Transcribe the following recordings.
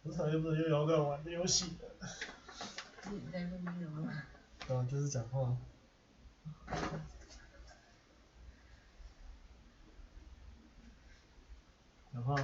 不是又不是又要干玩的游戏了。你在录音了吗？对啊，就是讲话。讲话。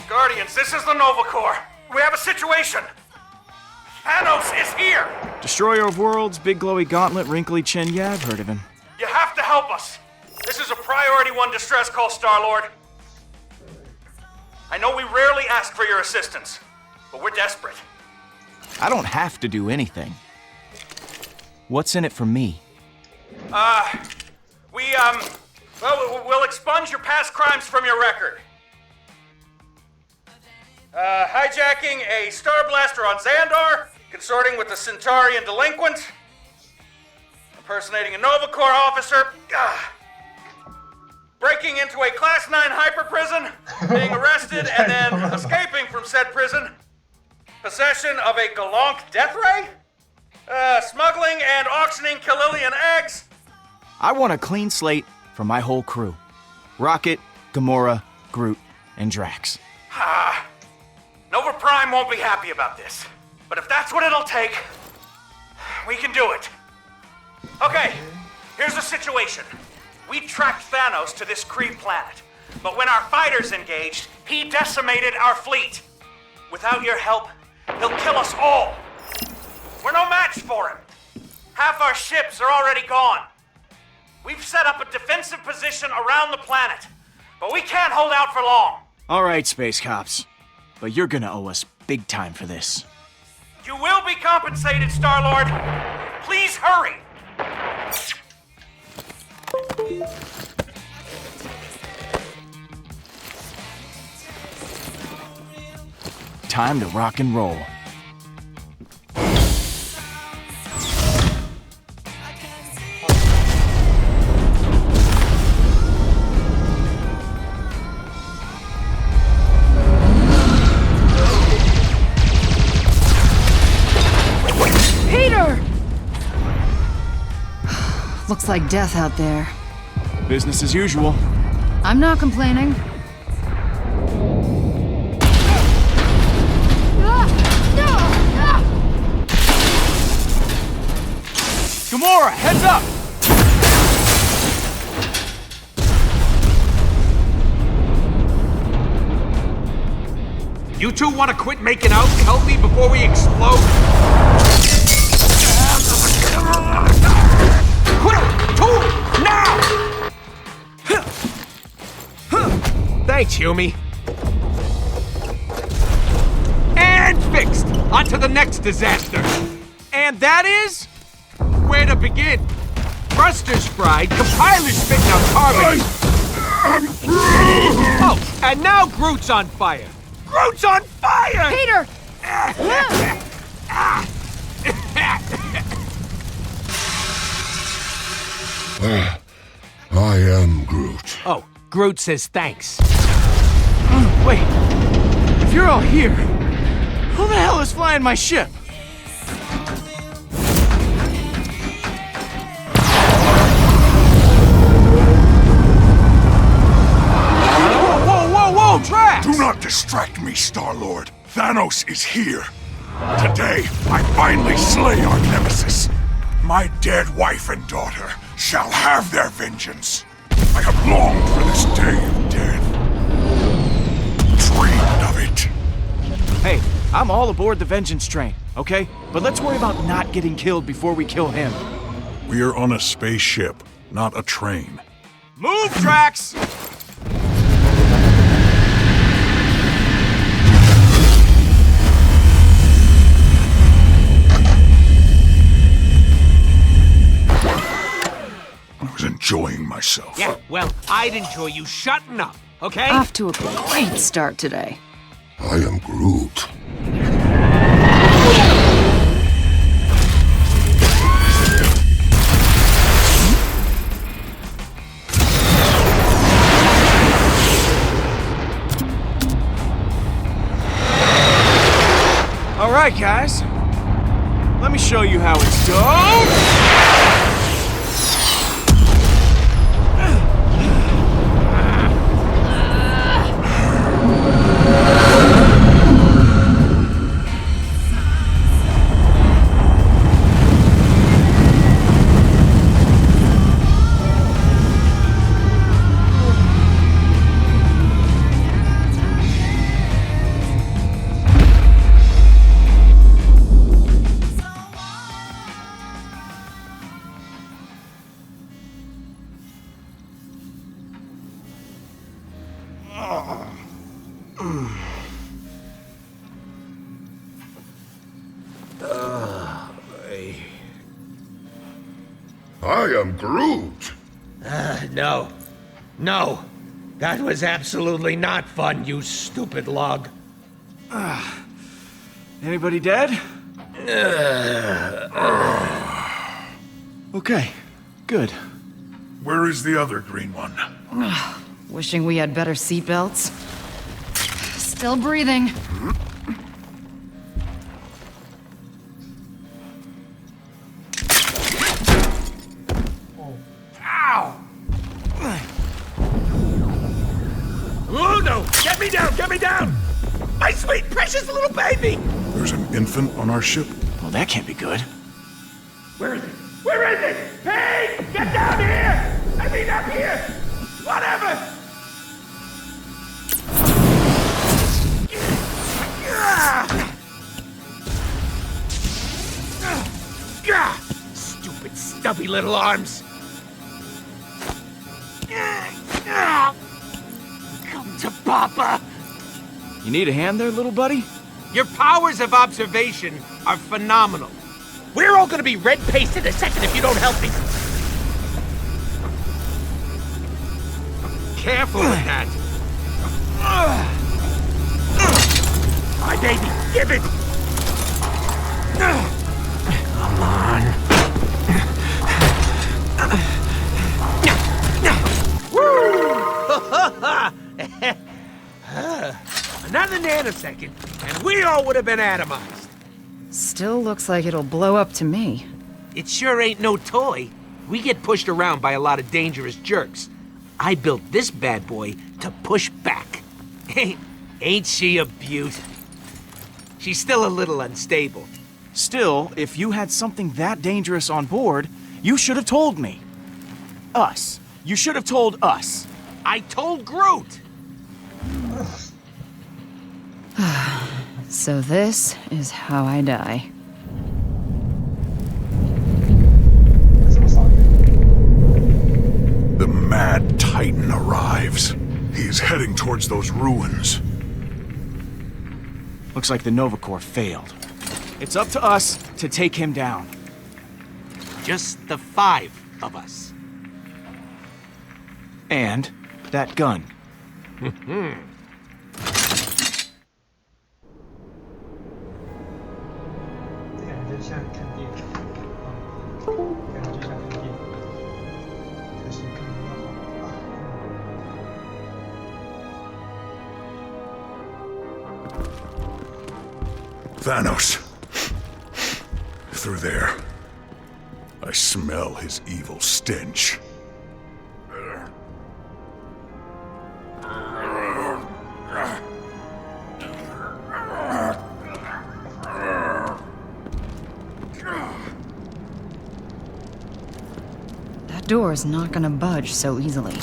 Guardians, this is the Nova Corps. We have a situation. Thanos is here. Destroyer of worlds, big glowy gauntlet, wrinkly chin. Yeah, I've heard of him. You have to help us. This is a priority 1 distress call, Star-Lord. I know we rarely ask for your assistance, but we're desperate. I don't have to do anything. What's in it for me? We'll expunge your past crimes from your record. Hijacking a Star Blaster on Xandar, consorting with a Centaurian delinquent, impersonating a Nova Corps officer, breaking into a Class 9 hyper prison, being arrested and then escaping from said prison, possession of a Galonk death ray, smuggling and auctioning Kalilian eggs. I want a clean slate for my whole crew. Rocket, Gamora, Groot, and Drax. Nova Prime won't be happy about this, but if that's what it'll take, we can do it. Okay, here's the situation. We tracked Thanos to this Kree planet, but when our fighters engaged, he decimated our fleet. Without your help, he'll kill us all. We're no match for him. Half our ships are already gone. We've set up a defensive position around the planet, but we can't hold out for long. All right, Space Cops. But you're gonna owe us big time for this. You will be compensated, Star-Lord. Please hurry. Time to rock and roll. Looks like death out there. Business as usual. I'm not complaining. Gamora, heads up! You two want to quit making out and help me before we explode? Quick! Tool! Now! Thanks, Yumi. And fixed! On to the next disaster. And that is? Where to begin? Thrusters fried, compilers spitting out carbon. Oh, and now Groot's on fire. Groot's on fire! Peter! I am Groot. Oh, Groot says thanks. Wait, if you're all here, who the hell is flying my ship? Whoa, Drax! Do not distract me, Star-Lord. Thanos is here. Today, I finally slay our nemesis. My dead wife and daughter shall have their vengeance. I have longed for this day of death. Dreamed of it. Hey, I'm all aboard the vengeance train, okay? But let's worry about not getting killed before we kill him. We are on a spaceship, not a train. Move, Drax! enjoying myself. Yeah, well, I'd enjoy you shutting up, okay? Off to a great start today. I am Groot. All right, guys. Let me show you how it's done. I am Groot. No. No. That was absolutely not fun, you stupid log. Anybody dead? Okay, good. Where is the other green one? Wishing we had better seatbelts. Still breathing. Ow! Oh no! Get me down! Get me down! My sweet, precious little baby! There's an infant on our ship. Well, that can't be good. Where is it? Where is it? Hey! Get down here! I mean up here! Whatever! Stupid, stubby little arms! Come to Papa! You need a hand there, little buddy? Your powers of observation are phenomenal. We're all gonna be red-paced in a second if you don't help me. Careful with that. My baby, give it! Come on. Woo! Another nanosecond, and we all would have been atomized. Still looks like it'll blow up to me. It sure ain't no toy. We get pushed around by a lot of dangerous jerks. I built this bad boy to push back. Ain't she a beaut? She's still a little unstable. Still, if you had something that dangerous on board, you should have told me. Us. You should have told us. I told Groot! So this is how I die. The Mad Titan arrives. He is heading towards those ruins. Looks like the Nova Corps failed. It's up to us to take him down. Just the 5 of us. And that gun. Thanos. Through there. I smell his evil stench. That door is not gonna budge so easily.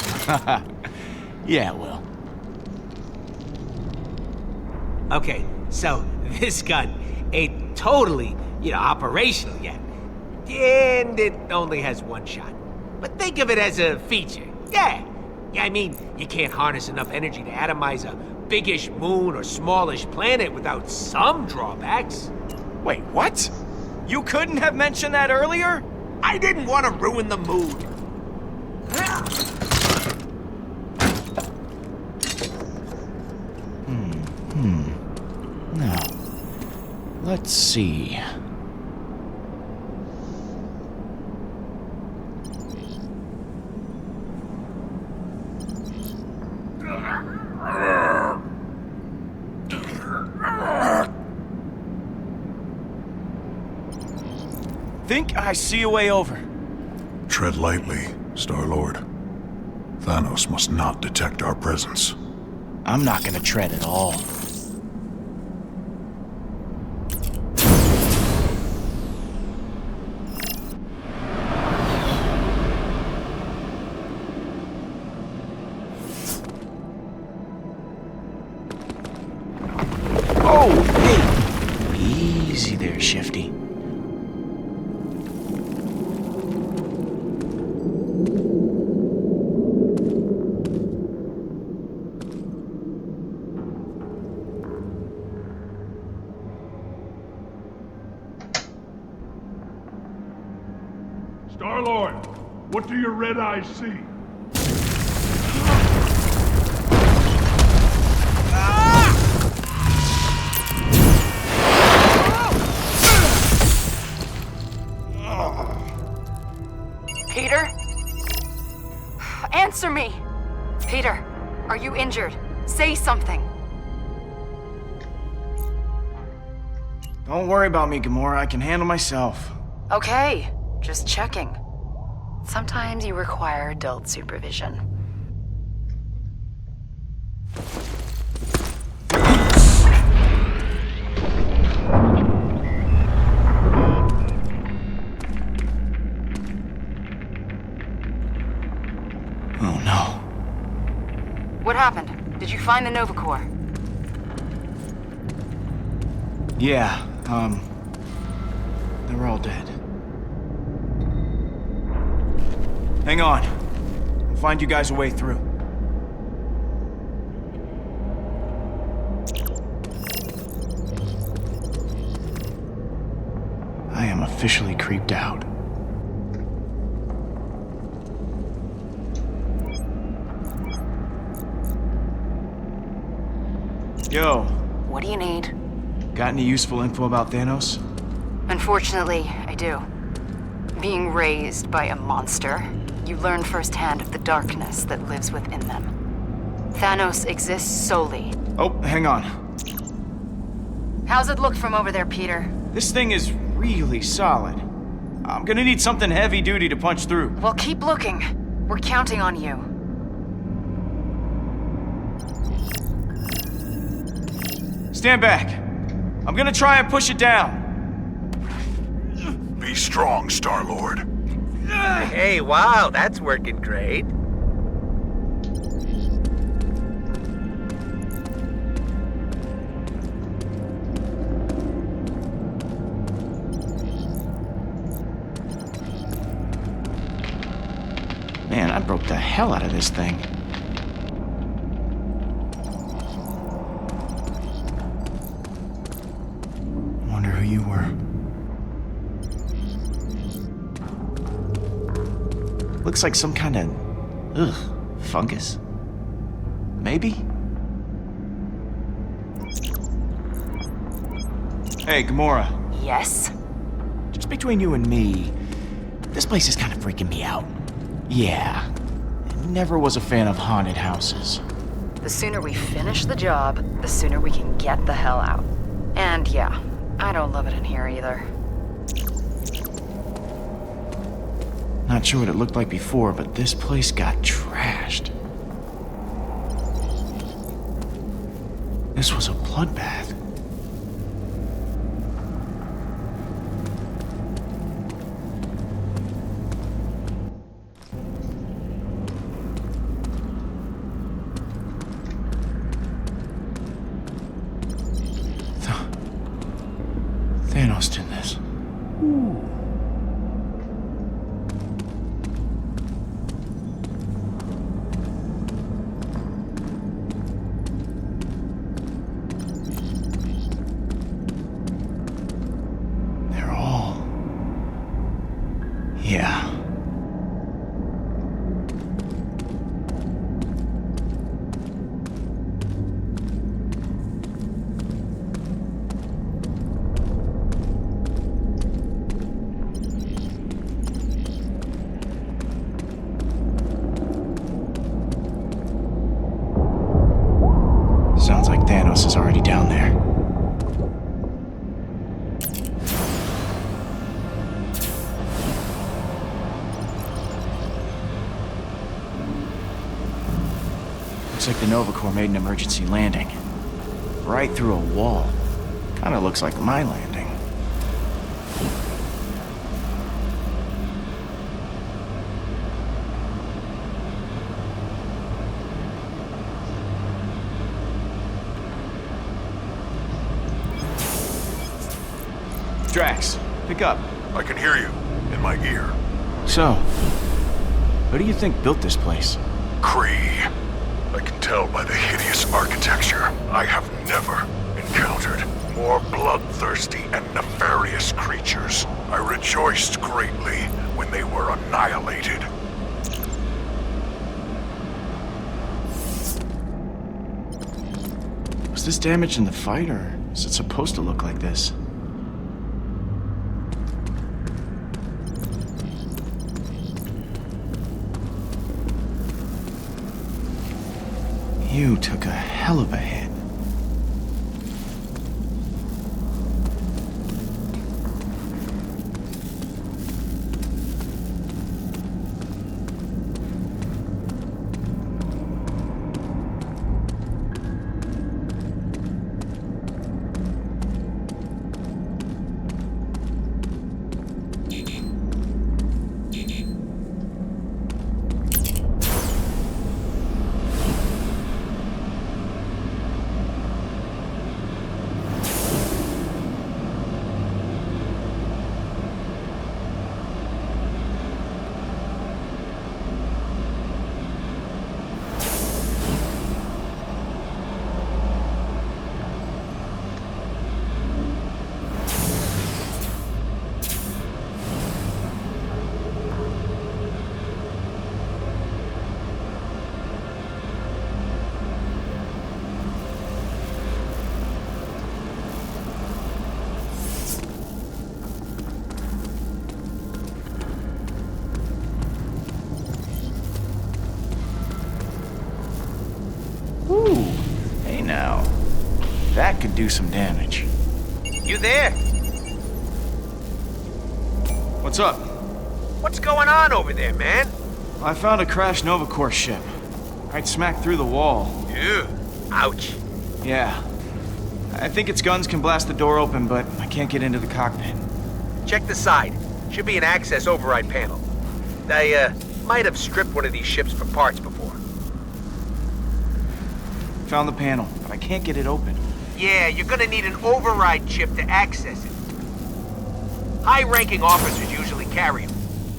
Yeah, well. Okay, so this gun ain't totally, operational yet. And it only has one shot. But think of it as a feature. Yeah, I mean, you can't harness enough energy to atomize a biggish moon or smallish planet without some drawbacks. Wait, what? You couldn't have mentioned that earlier? I didn't want to ruin the mood. Now, let's see. Think I see a way over. Tread lightly, Star-Lord. Thanos must not detect our presence. I'm not gonna tread at all. Oh, hey! Easy there, Shifty. Star-Lord, what do your red eyes see? Peter? Answer me! Peter, are you injured? Say something. Don't worry about me, Gamora. I can handle myself. Okay, just checking. Sometimes you require adult supervision. Oh no. What happened? Did you find the Nova Corps? Yeah, they were all dead. Hang on. I'll find you guys a way through. I am officially creeped out. Yo. What do you need? Got any useful info about Thanos? Unfortunately, I do. Being raised by a monster, you learn firsthand of the darkness that lives within them. Thanos exists solely. Oh, hang on. How's it look from over there, Peter? This thing is really solid. I'm gonna need something heavy duty to punch through. Well, keep looking. We're counting on you. Stand back. I'm gonna try and push it down. Be strong, Star-Lord. Hey, wow, that's working great. Man, I broke the hell out of this thing. Wonder who you were. Looks like some kind of, fungus? Maybe? Hey, Gamora. Yes? Just between you and me, this place is kind of freaking me out. Yeah. Never was a fan of haunted houses. The sooner we finish the job, the sooner we can get the hell out. And yeah, I don't love it in here either. Not sure what it looked like before, but this place got trashed. This was a bloodbath. Thanos did this. else is already down there. Looks like the Nova Corps made an emergency landing. Right through a wall. Kinda looks like my landing. Drax, pick up. I can hear you in my ear. So, who do you think built this place? Kree. I can tell by the hideous architecture. I have never encountered more bloodthirsty and nefarious creatures. I rejoiced greatly when they were annihilated. Was this damaged in the fight, or is it supposed to look like this? You took a hell of a hit. Ooh, hey now. That could do some damage. You there? What's up? What's going on over there, man? I found a crashed Nova Corps ship. Right smack through the wall. Ew. Ouch. Yeah. I think its guns can blast the door open, but I can't get into the cockpit. Check the side. Should be an access override panel. They, might have stripped one of these ships for parts before. Found the panel, but I can't get it open. Yeah, you're gonna need an override chip to access it. High-ranking officers usually carry them.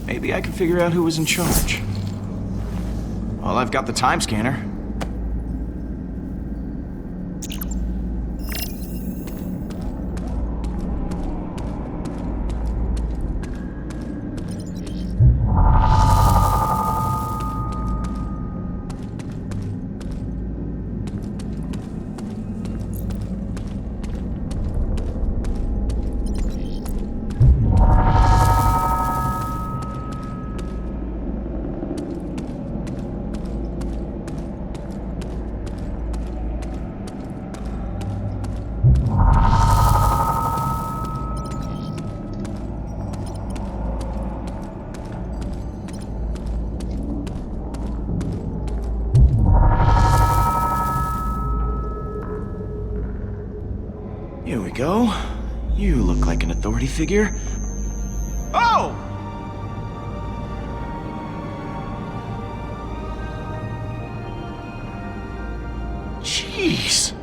Maybe I can figure out who was in charge. Well, I've got the time scanner. Here we go. You look like an authority figure. Oh! Jeez.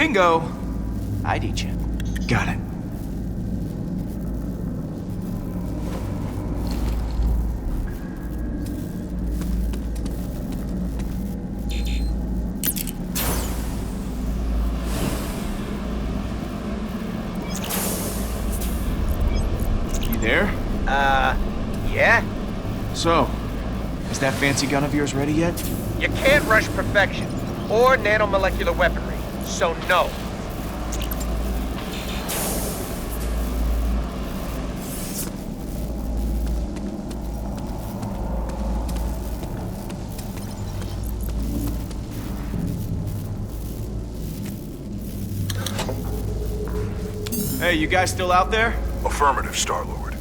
Bingo! I'd eat you. Got it. You there? Yeah? So, is that fancy gun of yours ready yet? You can't rush perfection, or nanomolecular weaponry, so no. Hey, you guys still out there? Affirmative, Star-Lord.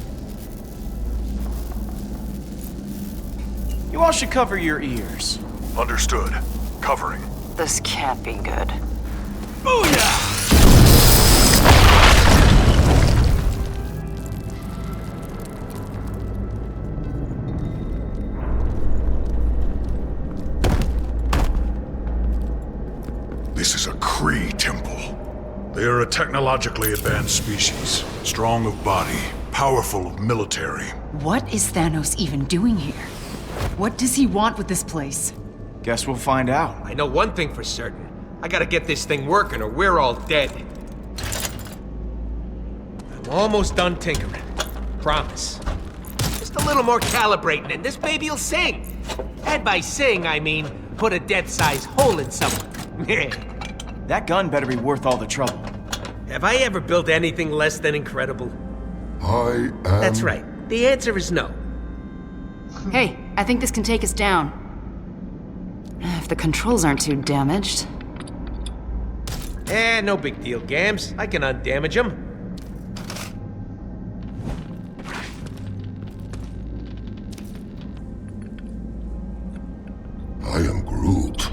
You all should cover your ears. Understood. Covering. This can't be good. Booyah! This is a Kree temple. They are a technologically advanced species. Strong of body, powerful of military. What is Thanos even doing here? What does he want with this place? Guess we'll find out. I know one thing for certain. I gotta get this thing working or we're all dead. I'm almost done tinkering. Promise. Just a little more calibrating and this baby'll sing. And by sing, I mean put a death-sized hole in someone. That gun better be worth all the trouble. Have I ever built anything less than incredible? I am... That's right. The answer is no. Hey, I think this can take us down. If the controls aren't too damaged. No big deal, Gams. I can undamage them. I am Groot.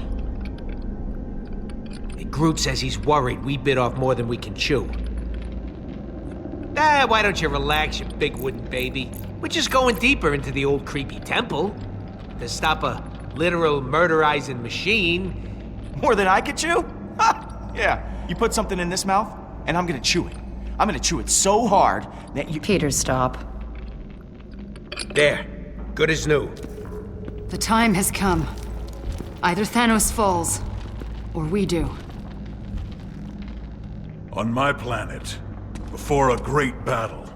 Groot says he's worried we bit off more than we can chew. Why don't you relax, you big wooden baby? We're just going deeper into the old creepy temple. To stop a literal murderizing machine. More than I could chew? Ha! Yeah, you put something in this mouth, and I'm gonna chew it. I'm gonna chew it so hard that you... Peter, stop. There. Good as new. The time has come. Either Thanos falls, or we do. On my planet, before a great battle,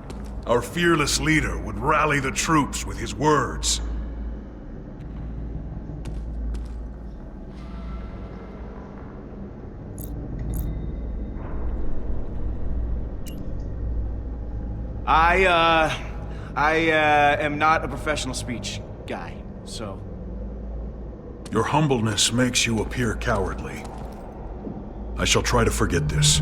our fearless leader would rally the troops with his words. I am not a professional speech guy, so... Your humbleness makes you appear cowardly. I shall try to forget this.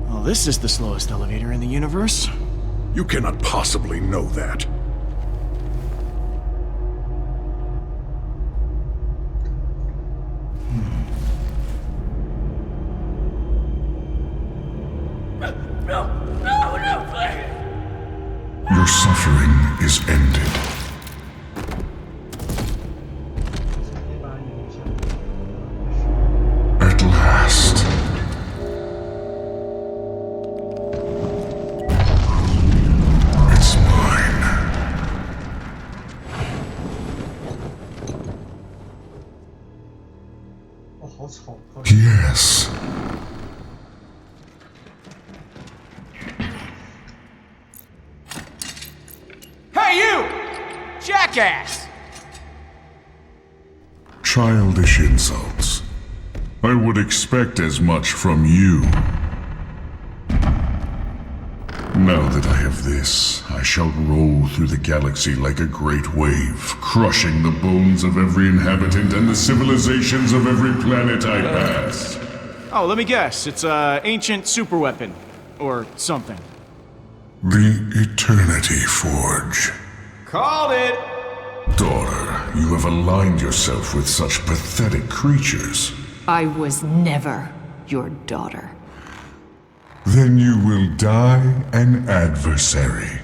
Well, this is the slowest elevator in the universe. You cannot possibly know that. No, please! Your suffering is ended. At last. It's mine. Yes. Hey, you! jackass! Childish insults. I would expect as much from you. Now that I have this, I shall roll through the galaxy like a great wave, crushing the bones of every inhabitant and the civilizations of every planet I pass. Oh, let me guess. It's a ancient superweapon. Or something. The Eternity Forge. Called it! Daughter, you have aligned yourself with such pathetic creatures. I was never your daughter. Then you will die an adversary.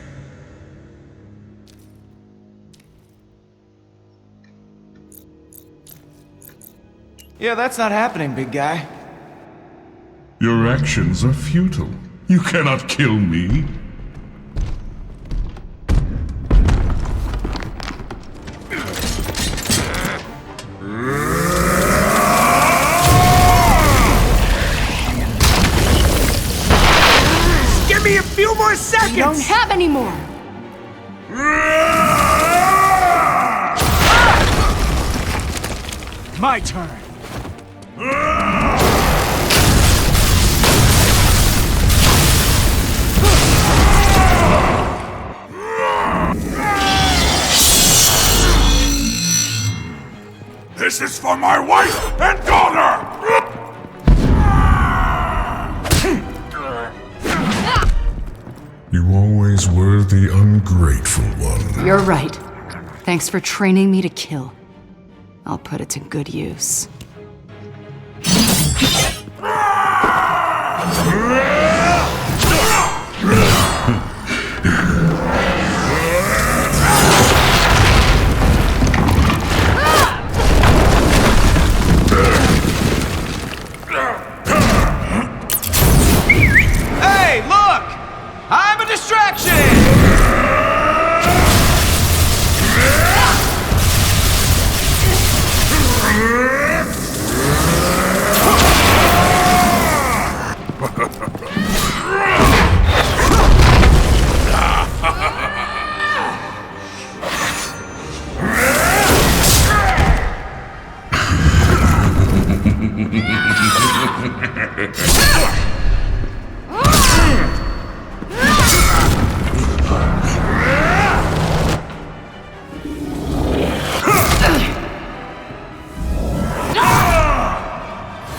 Yeah, that's not happening, big guy. Your actions are futile. You cannot kill me. Give me a few more seconds! You don't have any more! My turn. This is for my wife and daughter! You always were the ungrateful one. You're right. Thanks for training me to kill. I'll put it to good use. Hey, look! I'm a distraction!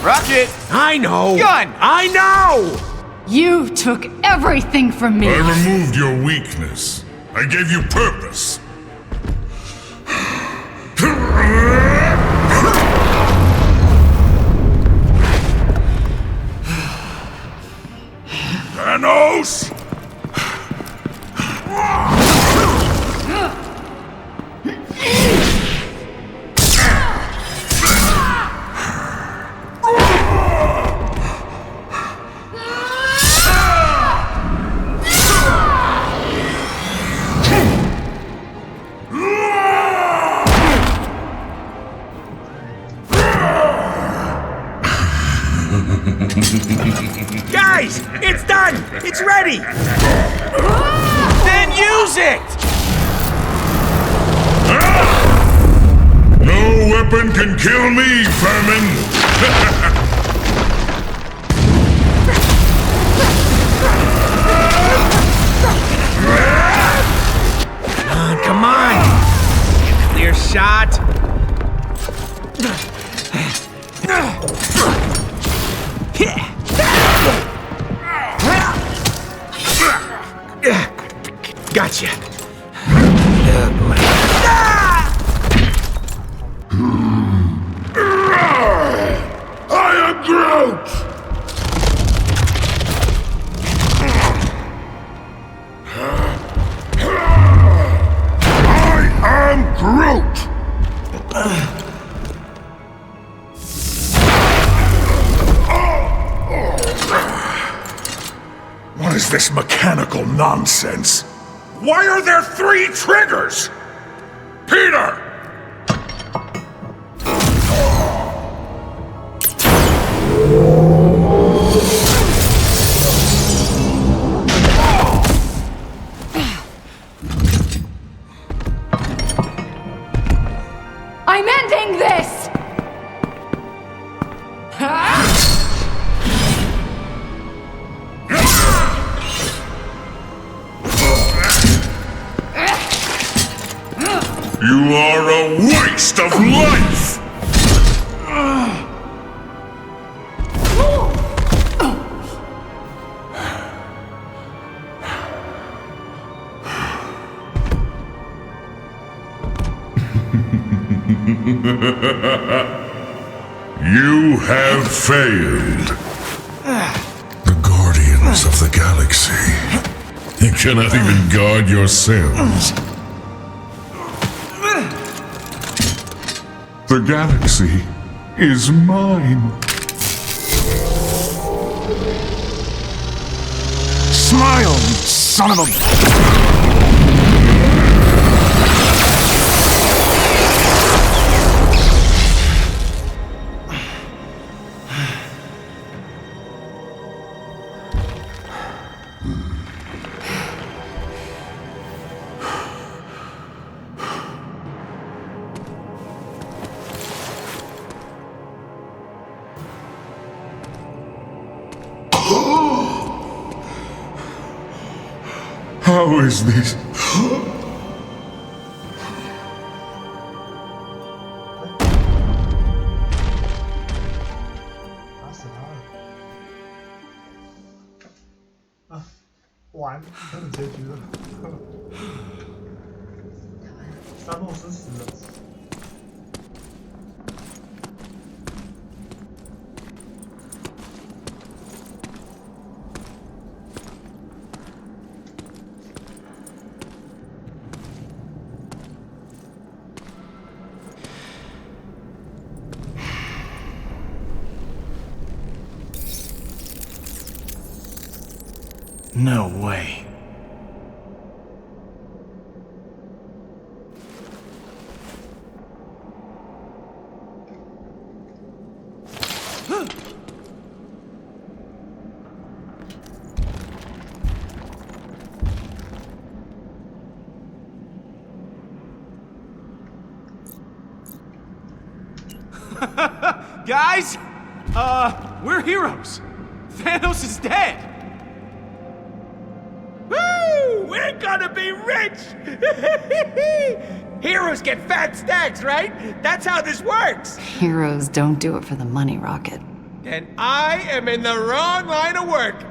Rocket! I know! Gun! I know! You took everything from me! I removed your weakness. I gave you purpose. Thanos! Guys! It's done! It's ready! Then use it! No weapon can kill me, vermin! Come on! Clear shot! Gotcha. I am Groot! I am Groot! What is this mechanical nonsense? Why are there 3 triggers? Peter! You are a waste of life! You have failed. The Guardians of the Galaxy. You cannot even guard yourselves. The galaxy is mine. Smile, you son of a... How is this?打死他了。啊，完，真的结局了。沙诺斯死了。No way. Guys, we're heroes. Thanos is dead. Woo! We're gonna be rich! Heroes get fat stacks, right? That's how this works. Heroes don't do it for the money, Rocket. Then I am in the wrong line of work.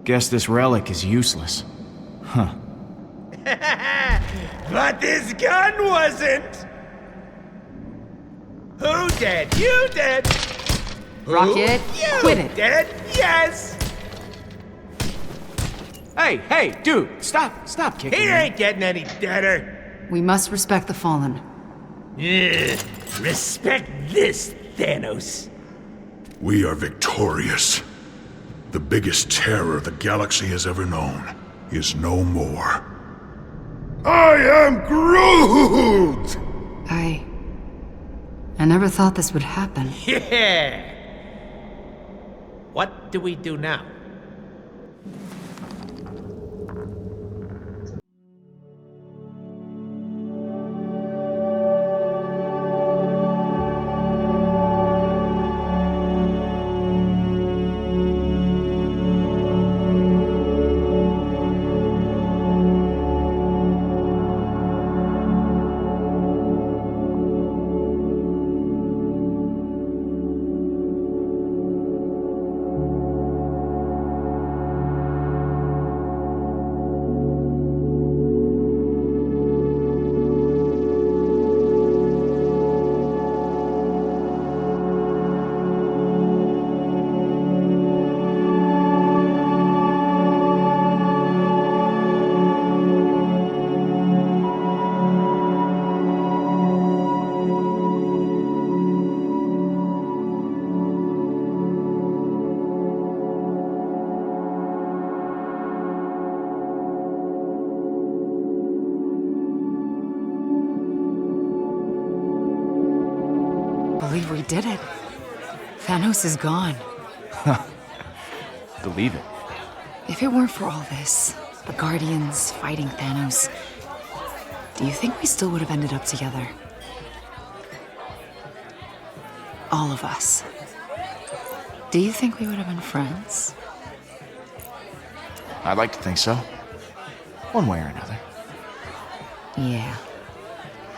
Guess this relic is useless. Huh. But this gun wasn't. Who did? You did. Rocket, You quit it. did? Yes. Hey, dude, stop kicking He me. ain't getting any deader. We must respect the fallen. Yeah. Respect this, Thanos. We are victorious. The biggest terror the galaxy has ever known is no more. I am Groot! I never thought this would happen. Yeah. What do we do now? did it. Thanos is gone. Believe it. If it weren't for all this, the Guardians fighting Thanos, do you think we still would have ended up together? All of us. Do you think we would have been friends? I'd like to think so. One way or another. Yeah.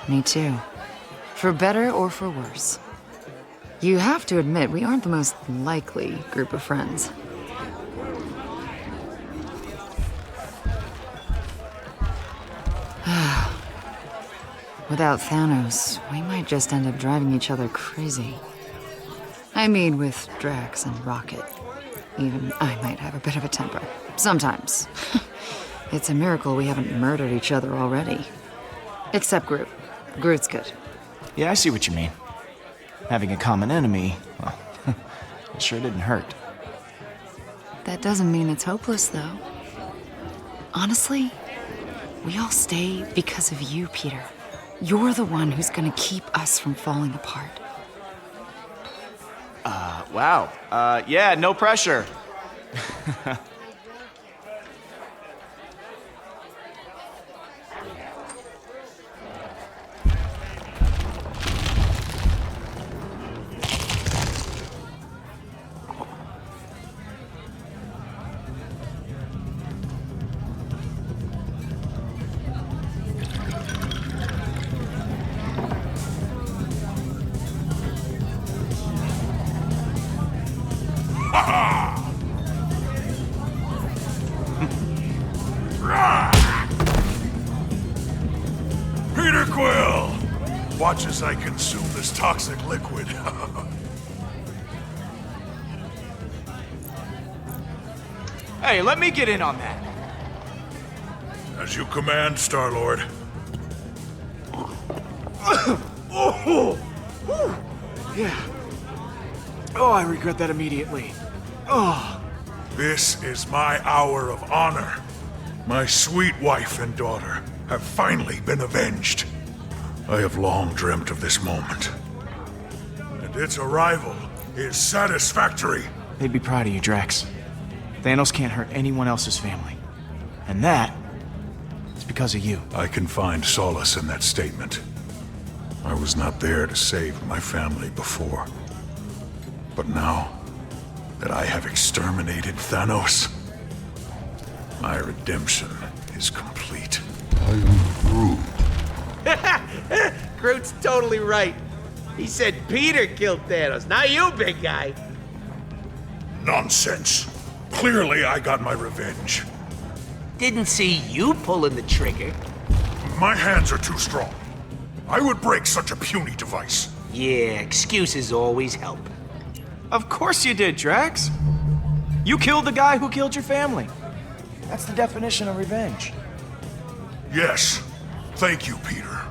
Me too. For better or for worse. You have to admit, we aren't the most likely group of friends. Without Thanos, we might just end up driving each other crazy. I mean, with Drax and Rocket. Even I might have a bit of a temper. Sometimes. It's a miracle we haven't murdered each other already. Except Groot. Groot's good. Yeah, I see what you mean. Having a common enemy, well, it sure didn't hurt. That doesn't mean it's hopeless, though. Honestly, we all stay because of you, Peter. You're the one who's gonna keep us from falling apart. Wow. Yeah, no pressure. Peter Quill! Watch as I consume this toxic liquid. Hey, let me get in on that. As you command, Star-Lord. Yeah. Oh, I regret that immediately. Oh. This is my hour of honor. My sweet wife and daughter have finally been avenged. I have long dreamt of this moment. And its arrival is satisfactory. They'd be proud of you, Drax. Thanos can't hurt anyone else's family. And that is because of you. I can find solace in that statement. I was not there to save my family before. But now that I have exterminated Thanos, my redemption is complete. I am Groot. Groot's totally right. He said Peter killed Thanos, not you, big guy. Nonsense. Clearly I got my revenge. Didn't see you pulling the trigger. My hands are too strong. I would break such a puny device. Yeah, excuses always help. Of course you did, Drax. You killed the guy who killed your family. That's the definition of revenge. Yes. Thank you, Peter.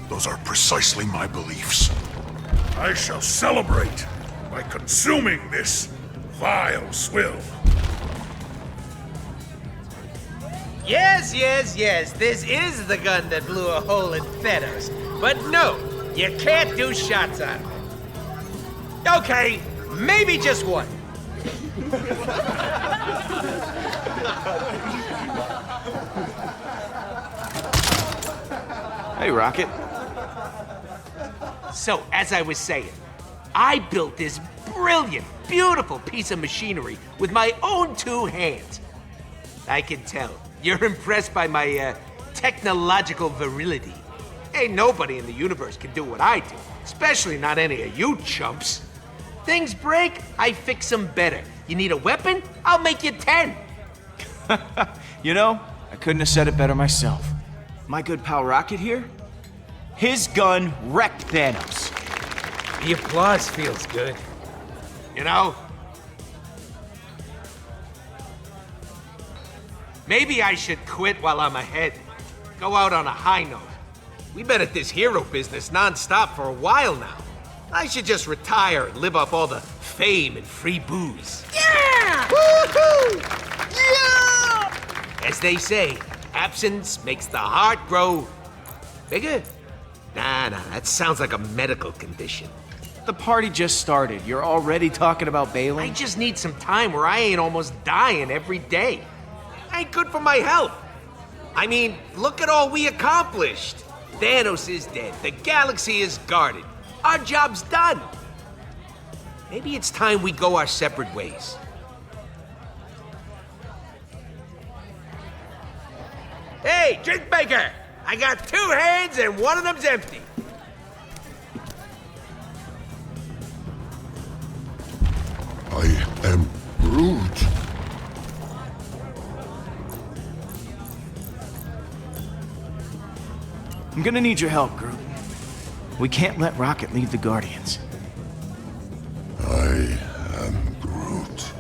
Those are precisely my beliefs. I shall celebrate by consuming this vile swill. Yes, this is the gun that blew a hole in Thanos. But no, you can't do shots on it. Okay, maybe just one. Hey, Rocket. So, as I was saying, I built this brilliant, beautiful piece of machinery with my own two hands. I can tell you're impressed by my technological virility. Ain't nobody in the universe can do what I do, especially not any of you chumps. Things break, I fix them better. You need a weapon? I'll make you 10. You know, I couldn't have said it better myself. My good pal Rocket here, his gun wrecked Thanos. The applause feels good. You know? Maybe I should quit while I'm ahead. Go out on a high note. We've been at this hero business non-stop for a while now. I should just retire and live off all the fame and free booze. Yeah! Woohoo! Yeah! As they say, absence makes the heart grow bigger. Nah, that sounds like a medical condition. The party just started. You're already talking about I bailing? just need some time where I ain't almost dying every day. Ain't good for my health. I mean, look at all we accomplished. Thanos is dead. The galaxy is guarded. Our job's done. Maybe it's time we go our separate ways. Hey, drink maker! I got 2 hands and one of them's empty. I am Groot. I'm gonna need your help, Groot. We can't let Rocket lead the Guardians. I am Groot.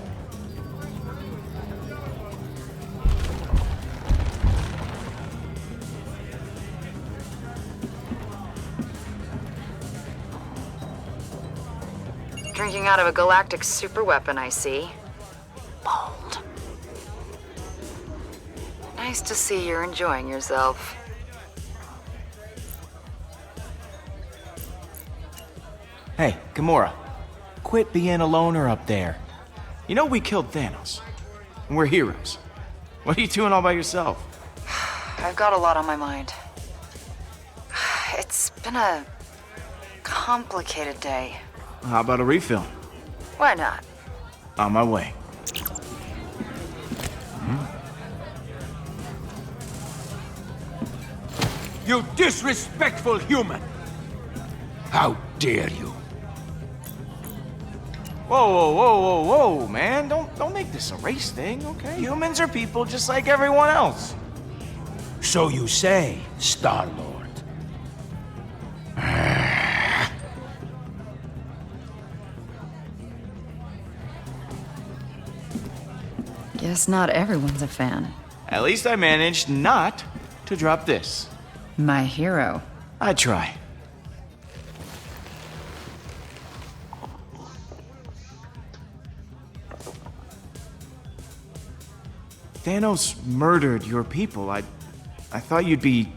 Drinking out of a galactic superweapon, I see. Bold. Nice to see you're enjoying yourself. Hey, Gamora. Quit being a loner up there. You know we killed Thanos. And we're heroes. What are you doing all by yourself? I've got a lot on my mind. It's been a complicated day. How about a refill? Why not? On my way. You disrespectful human! How dare you? Whoa, whoa, whoa, whoa, whoa, man. Don't make this a race thing, okay? Humans are people just like everyone else. So you say, Star-Lord. Guess not everyone's a fan. At least I managed not to drop this. My hero. I try. Thanos murdered your people. I thought you'd be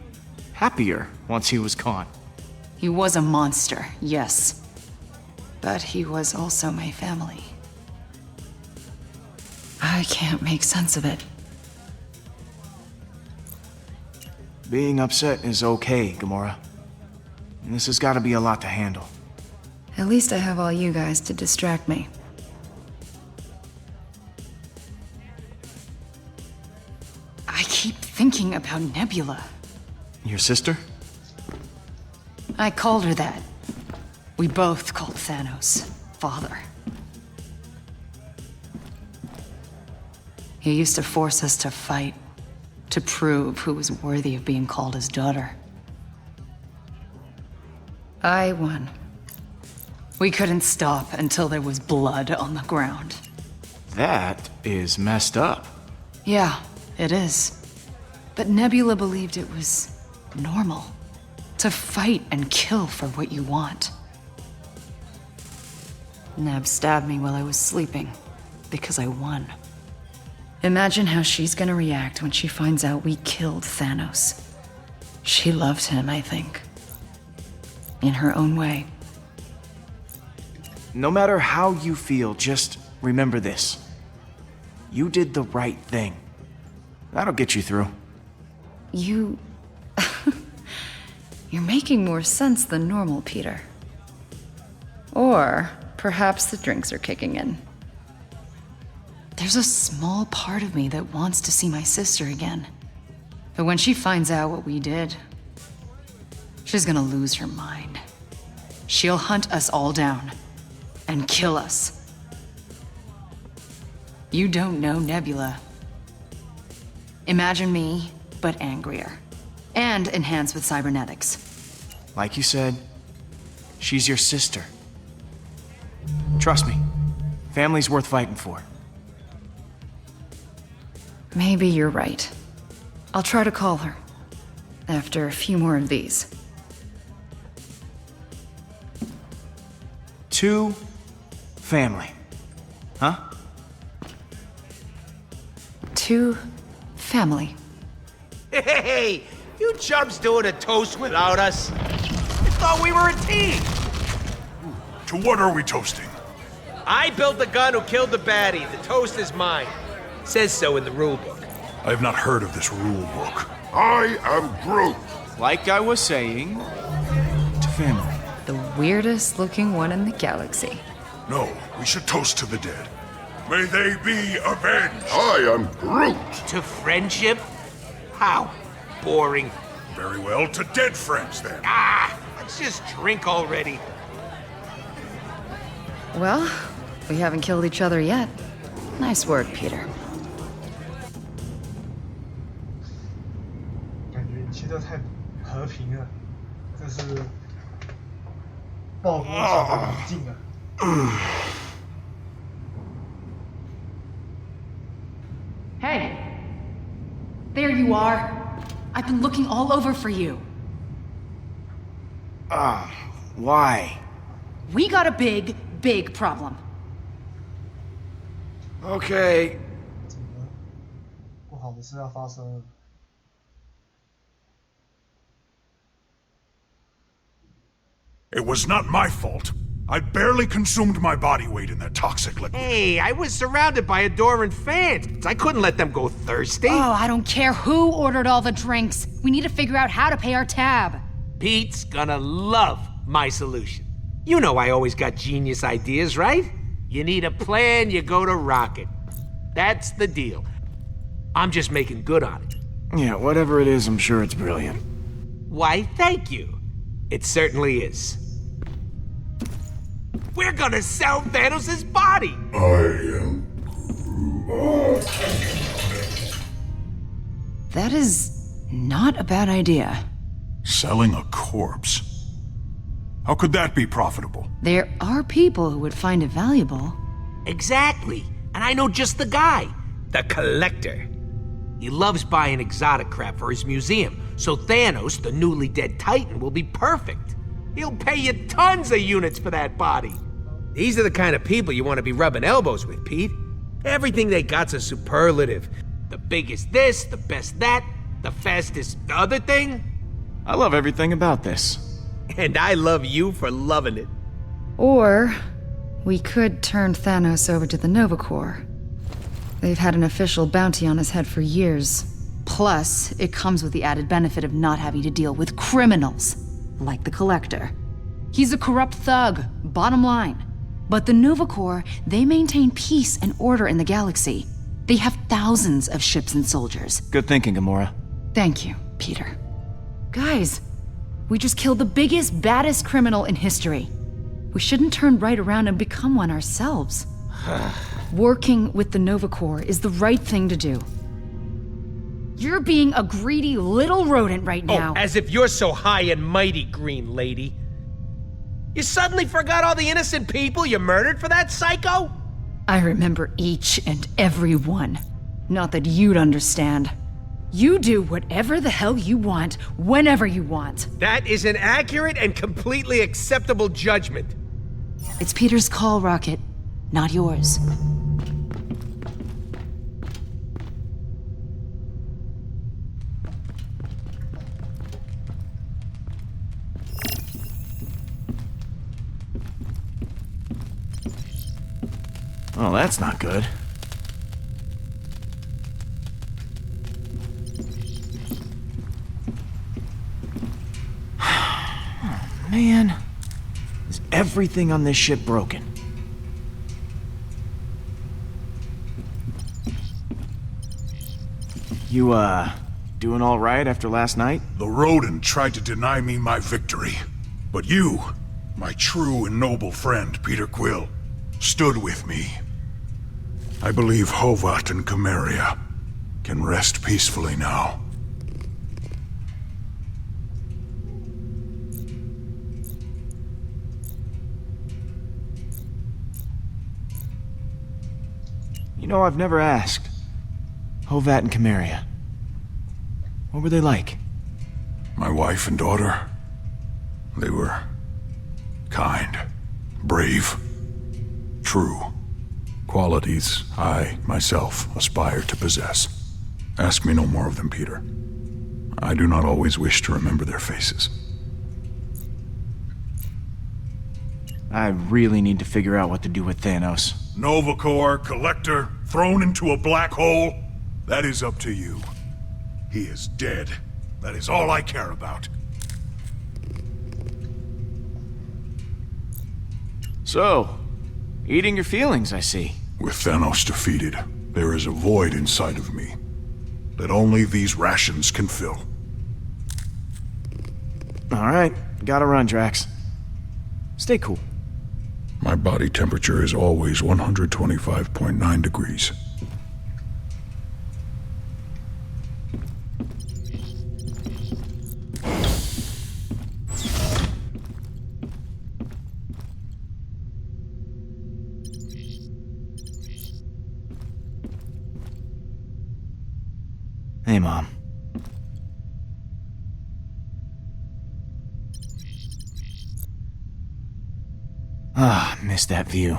happier once he was gone. He was a monster, yes. But he was also my family. I can't make sense of it. Being upset is okay, Gamora. And this has got to be a lot to handle. At least I have all you guys to distract me. I keep thinking about Nebula. Your sister? I called her that. We both called Thanos father. He used to force us to fight, to prove who was worthy of being called his daughter. I won. We couldn't stop until there was blood on the ground. That is messed up. Yeah, it is. But Nebula believed it was normal to fight and kill for what you want. Neb stabbed me while I was sleeping because I won. Imagine how she's gonna react when she finds out we killed Thanos. She loved him, I think. In her own way. No matter how you feel, just remember this. You did the right thing. That'll get you through. You... You're making more sense than normal, Peter. Or perhaps the drinks are kicking in. There's a small part of me that wants to see my sister again. But when she finds out what we did, she's gonna lose her mind. She'll hunt us all down and kill us. You don't know Nebula. Imagine me, but angrier. And enhanced with cybernetics. Like you said, she's your sister. Trust me, family's worth fighting for. Maybe you're right. I'll try to call her. After a few more of these. To family. Huh? To family. Hey, you chumps doing a toast without us? I thought we were a team. To what are we toasting? I built the gun who killed the baddie. The toast is mine. Says so in the rule book. I have not heard of this rule book. I am Groot. Like I was saying, to family. The weirdest looking one in the galaxy. No, we should toast to the dead. May they be avenged. I am Groot. To friendship? How? Boring. Very well, to dead friends then. Let's just drink already. Well, we haven't killed each other yet. Nice work, Peter. 感觉一切都太和平了，这是暴风下的宁静啊。 Hey! There you are. I've been looking all over for you. Why? We got a big, big problem. Okay. 怎么不好的事要发生了？ It was not my fault. I barely consumed my body weight in that toxic liquid. Hey, I was surrounded by adoring fans. I couldn't let them go thirsty. Oh, I don't care who ordered all the drinks. We need to figure out how to pay our tab. Pete's gonna love my solution. You know I always got genius ideas, right? You need a plan, you go to Rocket. That's the deal. I'm just making good on it. Yeah, whatever it is, I'm sure it's brilliant. Why, thank you. It certainly is. We're gonna sell Thanos' body! I am That is not a bad idea. selling a corpse. How could that be profitable? There are people who would find it valuable. Exactly. And I know just the guy. The Collector. He loves buying exotic crap for his museum, so Thanos, the newly dead Titan, will be perfect. He'll pay you tons of units for that body. These are the kind of people you want to be rubbing elbows with, Pete. Everything they got's a superlative. The biggest this, the best that, the fastest the other thing. I love everything about this. And I love you for loving it. Or we could turn Thanos over to the Nova Corps. They've had an official bounty on his head for years. Plus, it comes with the added benefit of not having to deal with criminals, like the Collector. He's a corrupt thug, bottom line. But the Nova Corps, they maintain peace and order in the galaxy. They have thousands of ships and soldiers. Good thinking, Gamora. Thank you, Peter. Guys, we just killed the biggest, baddest criminal in history. We shouldn't turn right around and become one ourselves. Working with the Nova Corps is the right thing to do. You're being a greedy little rodent right now. Oh, as if you're so high and mighty, Green Lady. You suddenly forgot all the innocent people you murdered for that psycho? I remember each and every one. Not that you'd understand. You do whatever the hell you want, whenever you want. That is an accurate and completely acceptable judgment. It's Peter's call, Rocket, not yours. Oh, that's not good. Oh, man. Is everything on this ship broken? You, doing all right after last night? The rodent tried to deny me my victory. But you, my true and noble friend, Peter Quill, stood with me. I believe Hovat and Chimeria can rest peacefully now. You know, I've never asked. Hovat and Chimeria. What were they like? My wife and daughter, they were kind, brave, true. Qualities I, myself, aspire to possess. Ask me no more of them, Peter. I do not always wish to remember their faces. I really need to figure out what to do with Thanos. Nova Corps, Collector, thrown into a black hole? That is up to you. He is dead. That is all I care about. So, eating your feelings, I see. With Thanos defeated, there is a void inside of me that only these rations can fill. Alright, gotta run, Drax. Stay cool. My body temperature is always 125.9 degrees. Hey, Mom. Ah, missed that view.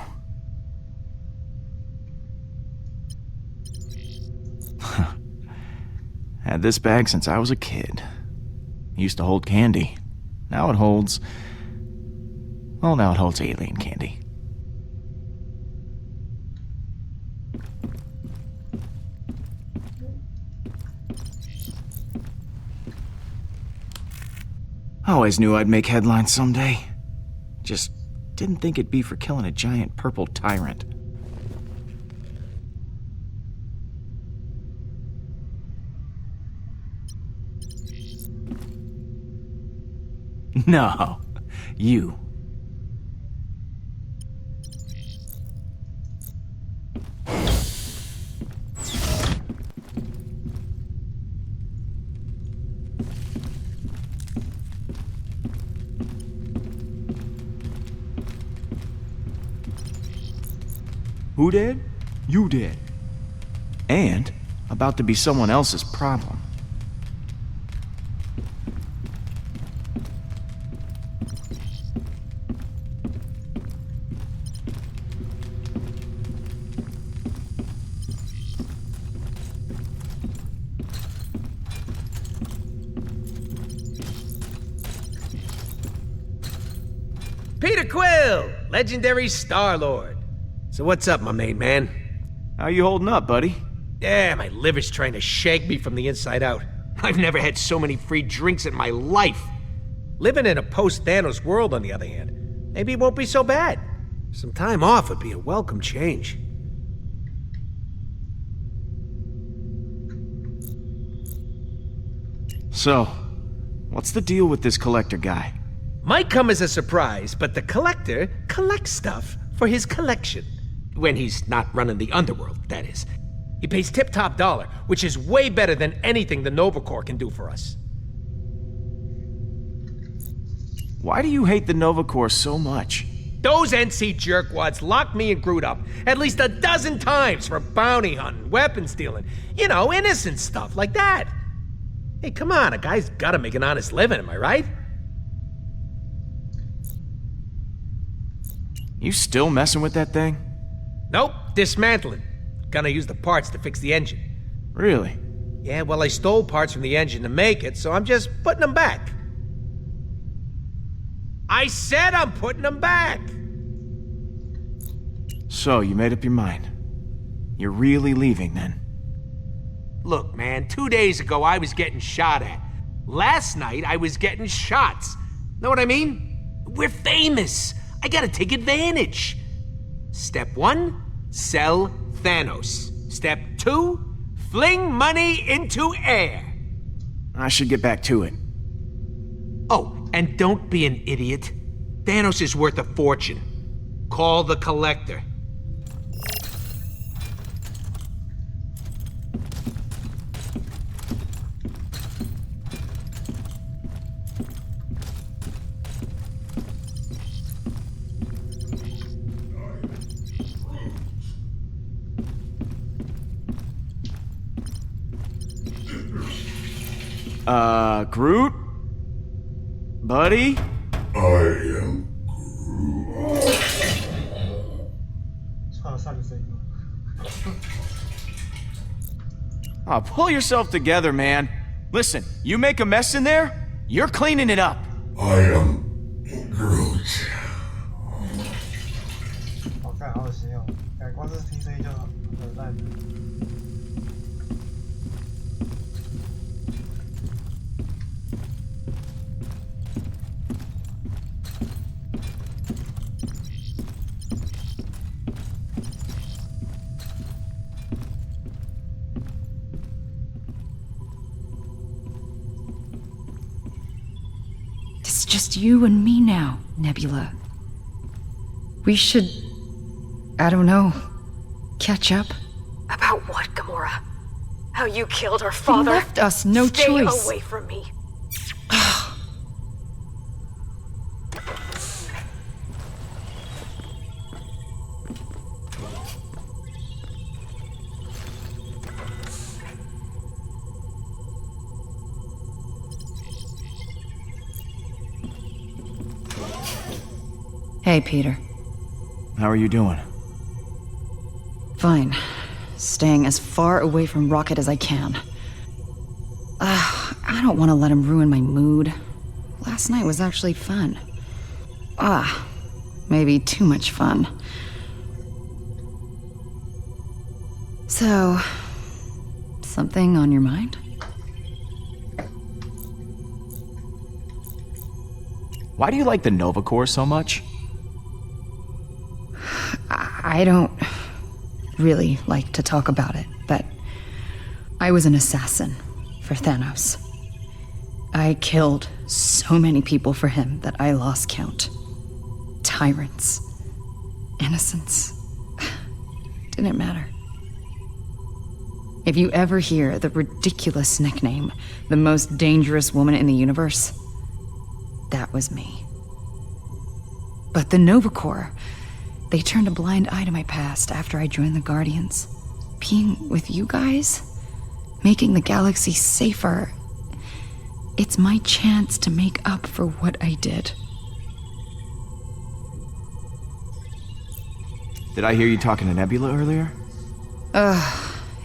Had this bag since I was a kid. Used to hold candy. Now it holds... Well, now it holds alien candy. Always knew I'd make headlines someday. Just didn't think it'd be for killing a giant purple tyrant. No, you. Who did? You did. And about to be someone else's problem. Peter Quill, legendary Star-Lord. So what's up, my main man? How you holding up, buddy? Yeah, my liver's trying to shake me from the inside out. I've never had so many free drinks in my life. Living in a post-Thanos world, on the other hand, maybe it won't be so bad. Some time off would be a welcome change. So, what's the deal with this collector guy? Might come as a surprise, but the collector collects stuff for his collection. When he's not running the underworld, that is. He pays tip-top dollar, which is way better than anything the Nova Corps can do for us. Why do you hate the Nova Corps so much? Those NC jerkwads locked me and Groot up at least a dozen times for bounty hunting, weapon stealing, you know, innocent stuff like that. Hey, come on, a guy's gotta make an honest living, am I right? You still messing with that thing? Nope, dismantling. Gonna use the parts to fix the engine. Really? Yeah, well, I stole parts from the engine to make it, so I'm just putting them back. I said I'm putting them back! So, you made up your mind. You're really leaving, then? Look, man, 2 days ago I was getting shot at. Last night I was getting shots. Know what I mean? We're famous. I gotta take advantage. Step 1, sell Thanos. Step 2, fling money into air. I should get back to it. Oh, and don't be an idiot. Thanos is worth a fortune. Call the Collector. Groot? Buddy? I am Groot. 唱了30声音。 Oh, pull yourself together, man. Listen, you make a mess in there, you're cleaning it up. I am Groot. 这 PC 就很烂。It's just you and me now, Nebula. We should, I don't know, catch up? About what, Gamora? How you killed our father? He left us no choice. Stay away from me. Hey, Peter. How are you doing? Fine. Staying as far away from Rocket as I can. I don't want to let him ruin my mood. Last night was actually fun. Maybe too much fun. So, something on your mind? Why do you like the Nova Corps so much? I don't really like to talk about it, but I was an assassin for Thanos. I killed so many people for him that I lost count. Tyrants. Innocents. Didn't matter. If you ever hear the ridiculous nickname, the most dangerous woman in the universe, that was me. But the Nova Corps, they turned a blind eye to my past after I joined the Guardians. Being with you guys, making the galaxy safer, it's my chance to make up for what I did. Did I hear you talking to Nebula earlier?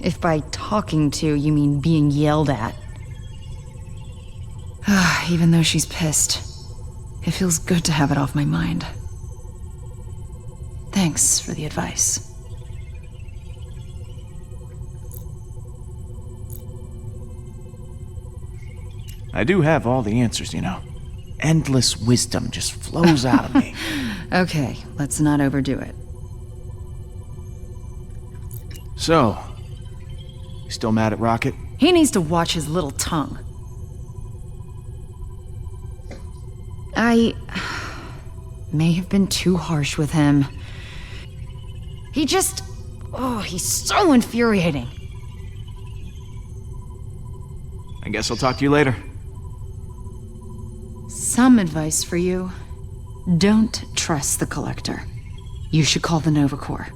If by talking to you mean being yelled at. Even though she's pissed, it feels good to have it off my mind. Thanks for the advice. I do have all the answers, you know. Endless wisdom just flows out of me. Okay, let's not overdo it. So, you still mad at Rocket? He needs to watch his little tongue. I may have been too harsh with him. He just... he's so infuriating. I guess I'll talk to you later. Some advice for you. Don't trust the Collector. You should call the Nova Corps.